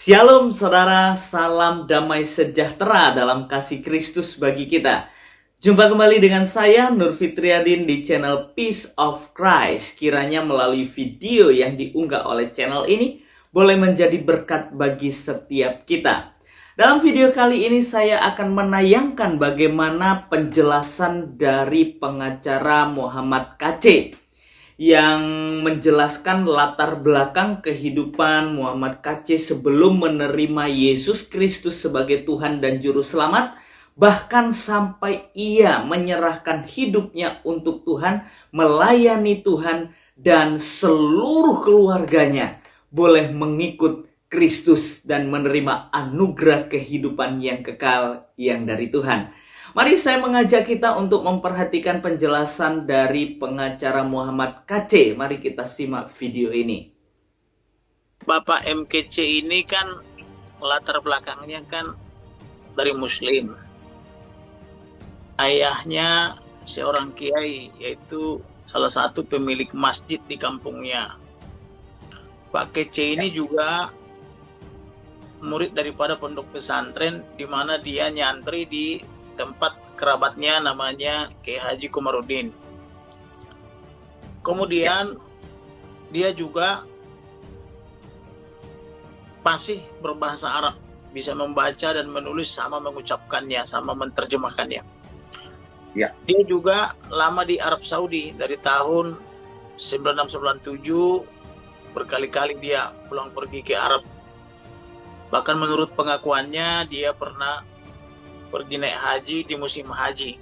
Shalom saudara, salam damai sejahtera dalam kasih Kristus bagi kita. Jumpa kembali dengan saya Nur Fitriadin di channel Peace of Christ. Kiranya melalui video yang diunggah oleh channel ini boleh menjadi berkat bagi setiap kita. Dalam video kali ini saya akan menayangkan bagaimana penjelasan dari pengacara Muhammad KC yang menjelaskan latar belakang kehidupan Muhammad KC sebelum menerima Yesus Kristus sebagai Tuhan dan Juru Selamat, bahkan sampai ia menyerahkan hidupnya untuk Tuhan, melayani Tuhan, dan seluruh keluarganya boleh mengikut Kristus dan menerima anugerah kehidupan yang kekal yang dari Tuhan. Mari saya mengajak kita untuk memperhatikan penjelasan dari pengacara Muhammad KC. Mari kita simak video ini. Bapak MKC ini kan latar belakangnya kan dari Muslim. Ayahnya seorang kiai, yaitu salah satu pemilik masjid di kampungnya. Pak KC ini juga murid daripada pondok pesantren di mana dia nyantri di tempat kerabatnya namanya Kiai Haji Komarudin. Kemudian dia juga fasih berbahasa Arab, bisa membaca dan menulis sama mengucapkannya, sama menerjemahkannya. Ya. Dia juga lama di Arab Saudi dari tahun 96-97, berkali-kali dia pulang pergi ke Arab. Bahkan menurut pengakuannya dia pernah pergi naik haji di musim haji.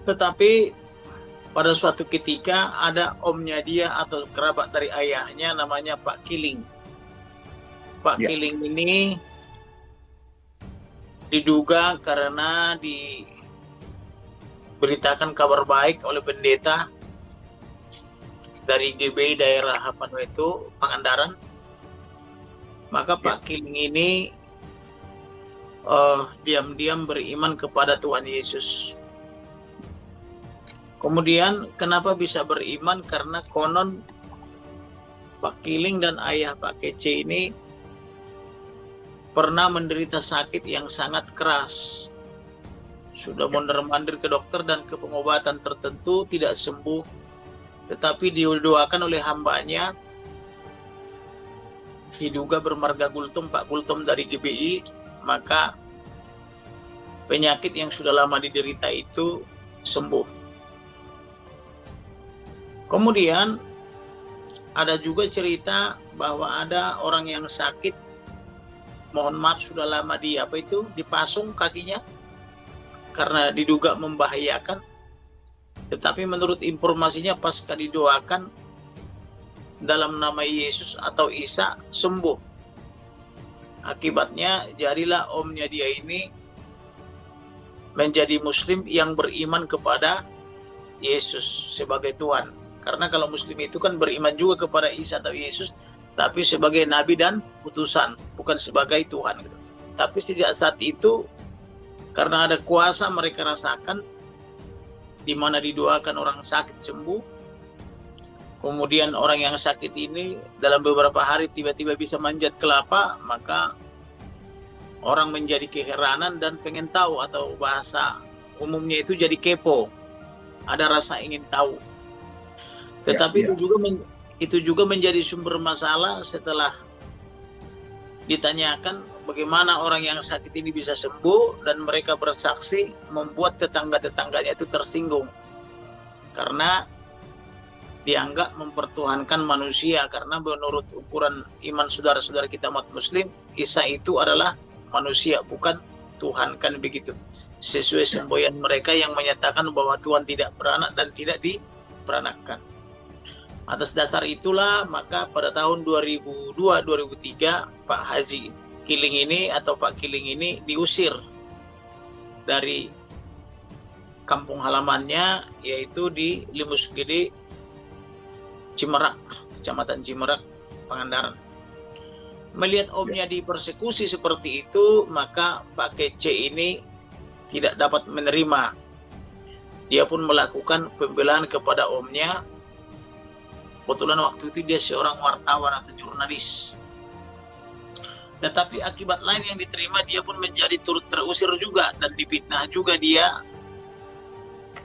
Tetapi pada suatu ketika ada omnya dia atau kerabat dari ayahnya namanya Pak Kiling. Pak Kiling ini diduga karena diberitakan kabar baik oleh pendeta dari GBI daerah Pangandaran. Maka Pak Kiling ini diam-diam beriman kepada Tuhan Yesus. Kemudian kenapa bisa beriman? Karena konon Pak Kiling dan ayah Pak KC ini pernah menderita sakit yang sangat keras. Sudah mondar-mandir ke dokter dan ke pengobatan tertentu tidak sembuh. Tetapi didoakan oleh hambanya, diduga bermarga Gultom, Pak Gultom dari GBI, maka penyakit yang sudah lama diderita itu sembuh. Kemudian ada juga cerita bahwa ada orang yang sakit, mohon maaf sudah lama dipasung kakinya karena diduga membahayakan. Tetapi menurut informasinya pasca didoakan dalam nama Yesus atau Isa sembuh. Akibatnya jadilah omnya dia ini menjadi Muslim yang beriman kepada Yesus sebagai Tuhan. Karena kalau Muslim itu kan beriman juga kepada Isa atau Yesus, tapi sebagai Nabi dan utusan, bukan sebagai Tuhan. Tapi sejak saat itu, karena ada kuasa mereka rasakan, di mana didoakan orang sakit sembuh, kemudian orang yang sakit ini dalam beberapa hari tiba-tiba bisa manjat kelapa, maka orang menjadi keheranan dan pengen tahu, atau bahasa umumnya itu jadi kepo. Ada rasa ingin tahu. Tetapi itu juga menjadi sumber masalah setelah ditanyakan bagaimana orang yang sakit ini bisa sembuh, dan mereka bersaksi membuat tetangga-tetangganya itu tersinggung. Karena dianggap mempertuhankan manusia, karena menurut ukuran iman saudara-saudara kita umat Muslim, Isa itu adalah manusia, bukan Tuhan, kan begitu. Sesuai semboyan mereka yang menyatakan bahwa Tuhan tidak beranak dan tidak diperanakkan. Atas dasar itulah maka pada tahun 2002-2003 Pak Haji Kiling ini atau Pak Kiling ini diusir dari kampung halamannya, yaitu di Limus Gede, Cimerak, Kecamatan Cimerak, Pangandaran. Melihat omnya dipersekusi seperti itu, maka Pak KC ini tidak dapat menerima. Dia pun melakukan pembelaan kepada omnya Kebetulan waktu itu dia seorang wartawan atau jurnalis. Tetapi akibat lain yang diterima, dia pun menjadi turut terusir juga dan difitnah juga dia,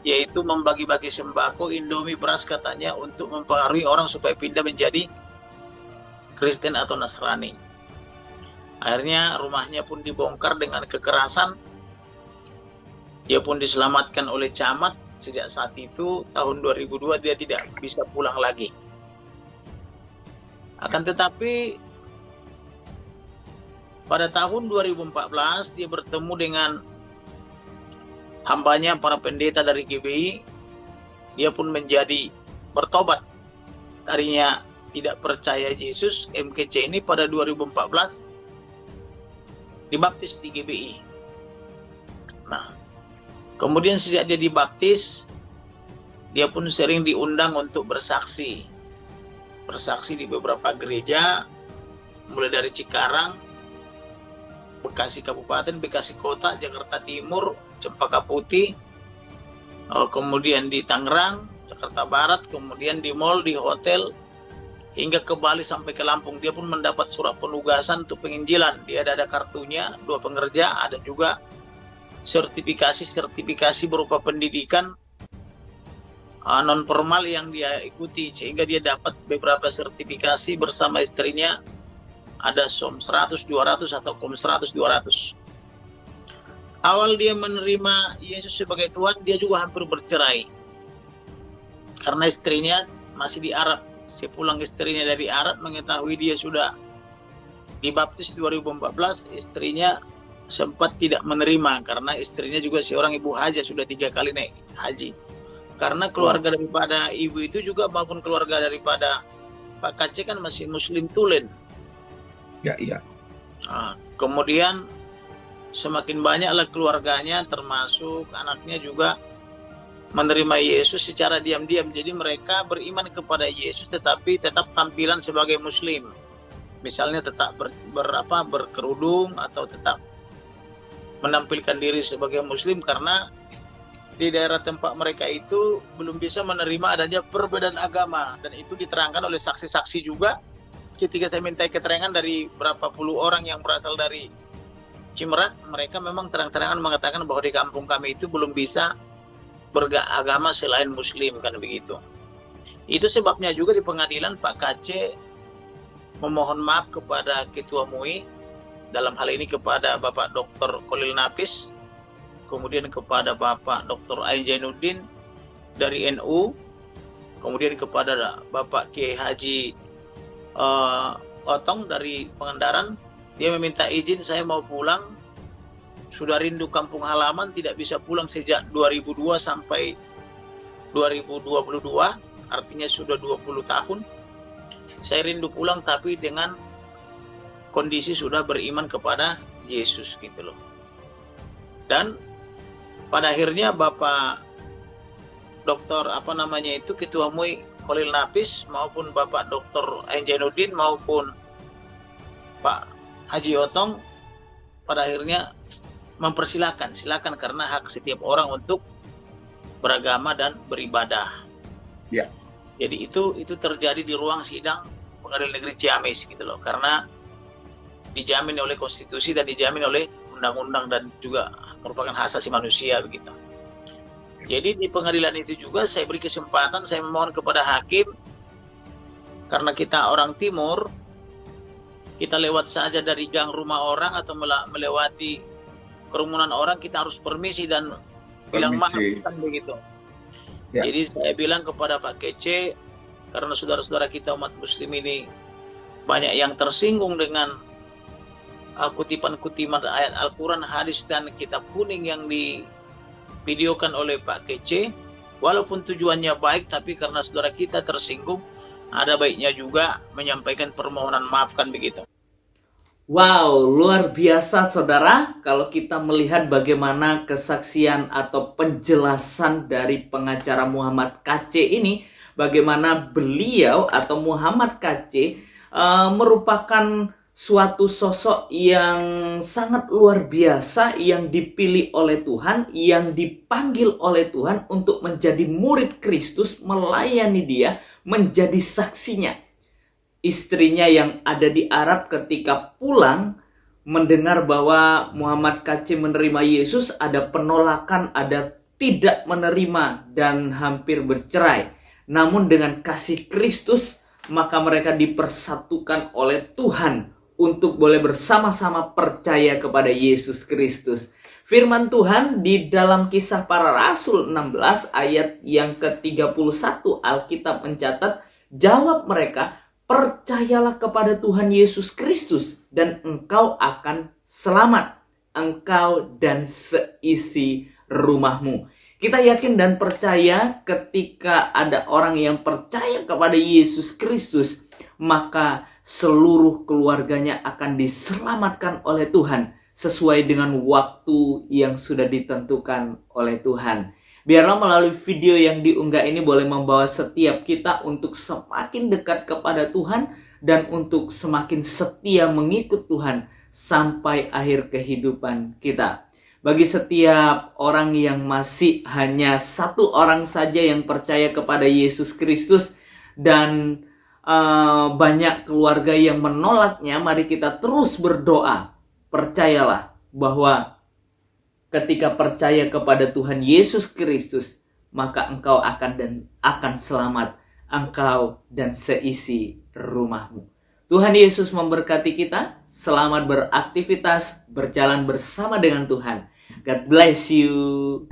yaitu membagi-bagi sembako, Indomie, beras katanya untuk mempengaruhi orang supaya pindah menjadi Kristen atau Nasrani. Akhirnya rumahnya pun dibongkar dengan kekerasan. Dia pun diselamatkan oleh camat. Sejak saat itu, tahun 2002 dia tidak bisa pulang lagi. Akan tetapi, pada tahun 2014 dia bertemu dengan hambanya para pendeta dari GBI. Dia pun menjadi bertobat. Tadinya tidak percaya Yesus, MKC ini pada 2014 dibaptis di GBI. Nah, kemudian sejak dia dibaptis, dia pun sering diundang untuk bersaksi. Bersaksi di beberapa gereja, mulai dari Cikarang, Bekasi Kabupaten, Bekasi Kota, Jakarta Timur, Cempaka Putih, kemudian di Tangerang, Jakarta Barat, kemudian di mall, di hotel, hingga ke Bali sampai ke Lampung. Dia pun mendapat surat penugasan untuk penginjilan. Dia ada kartunya, 2 pengerja, ada juga sertifikasi berupa pendidikan non formal yang dia ikuti, sehingga dia dapat beberapa sertifikasi bersama istrinya. Ada SOM 100, 200 atau KOM 100, 200. Awal dia menerima Yesus sebagai Tuhan, dia juga hampir bercerai. Karena istrinya masih di Arab. Sepulang istrinya dari Arab, mengetahui dia sudah dibaptis 2014, istrinya sempat tidak menerima. Karena istrinya juga seorang ibu haji, sudah 3 kali naik haji. Karena keluarga daripada ibu itu juga maupun keluarga daripada Pak KC kan masih Muslim tulen. Ya, iya. Nah, kemudian semakin banyaklah keluarganya, termasuk anaknya juga menerima Yesus secara diam-diam. Jadi mereka beriman kepada Yesus, tetapi tetap tampilan sebagai Muslim. Misalnya tetap berkerudung atau tetap menampilkan diri sebagai Muslim, karena di daerah tempat mereka itu belum bisa menerima adanya perbedaan agama. Dan itu diterangkan oleh saksi-saksi juga. Ketika saya minta keterangan dari berapa puluh orang yang berasal dari Cimerak, mereka memang terang-terangan mengatakan bahwa di kampung kami itu belum bisa beragama selain Muslim, kan begitu. Itu sebabnya juga di pengadilan Pak KC memohon maaf kepada Ketua MUI, dalam hal ini kepada Bapak Dr. Khalil Nafis, kemudian kepada Bapak Dr. Ain Zainuddin dari NU, kemudian kepada Bapak Kiai Haji Otong dari Pangandaran. Dia meminta izin, saya mau pulang, sudah rindu kampung halaman, tidak bisa pulang sejak 2002 sampai 2022, artinya sudah 20 tahun. Saya rindu pulang, tapi dengan kondisi sudah beriman kepada Yesus gitu loh. Dan pada akhirnya Bapak Dokter Ketua MUI Khalil Nafis maupun Bapak Dr. Ain Zainuddin maupun Pak Haji Otong pada akhirnya mempersilahkan, silakan, karena hak setiap orang untuk beragama dan beribadah. Ya. Jadi itu terjadi di ruang sidang Pengadilan Negeri Ciamis gitu loh, karena dijamin oleh konstitusi dan dijamin oleh undang-undang dan juga merupakan hak asasi manusia begitu. Jadi di pengadilan itu juga saya beri kesempatan, saya memohon kepada hakim, karena kita orang timur, kita lewat saja dari gang rumah orang atau melewati kerumunan orang, kita harus permisi dan bilang maaf, kan begitu. Ya. Jadi saya bilang kepada Pak KC, karena saudara-saudara kita umat Muslim ini banyak yang tersinggung dengan kutipan-kutipan ayat Al-Quran, hadis, dan kitab kuning yang divideokan oleh Pak KC. Walaupun tujuannya baik, tapi karena saudara kita tersinggung, ada baiknya juga menyampaikan permohonan maaf, kan begitu. Wow, luar biasa saudara, kalau kita melihat bagaimana kesaksian atau penjelasan dari pengacara Muhammad KC ini, bagaimana beliau atau Muhammad KC merupakan suatu sosok yang sangat luar biasa, yang dipilih oleh Tuhan, yang dipanggil oleh Tuhan untuk menjadi murid Kristus, melayani Dia, menjadi saksinya. Istrinya yang ada di Arab ketika pulang mendengar bahwa Muhammad KC menerima Yesus, ada penolakan, ada tidak menerima dan hampir bercerai. Namun dengan kasih Kristus, maka mereka dipersatukan oleh Tuhan untuk boleh bersama-sama percaya kepada Yesus Kristus. Firman Tuhan di dalam Kisah Para Rasul 16 ayat yang ke-31 Alkitab mencatat, jawab mereka, percayalah kepada Tuhan Yesus Kristus dan engkau akan selamat, engkau dan seisi rumahmu. Kita yakin dan percaya ketika ada orang yang percaya kepada Yesus Kristus, maka seluruh keluarganya akan diselamatkan oleh Tuhan sesuai dengan waktu yang sudah ditentukan oleh Tuhan. Biarlah melalui video yang diunggah ini boleh membawa setiap kita untuk semakin dekat kepada Tuhan dan untuk semakin setia mengikut Tuhan sampai akhir kehidupan kita. Bagi setiap orang yang masih hanya satu orang saja yang percaya kepada Yesus Kristus dan banyak keluarga yang menolaknya, mari kita terus berdoa. Percayalah bahwa ketika percaya kepada Tuhan Yesus Kristus, maka engkau akan selamat, engkau dan seisi rumahmu. Tuhan Yesus memberkati kita. Selamat beraktivitas, berjalan bersama dengan Tuhan. God bless you.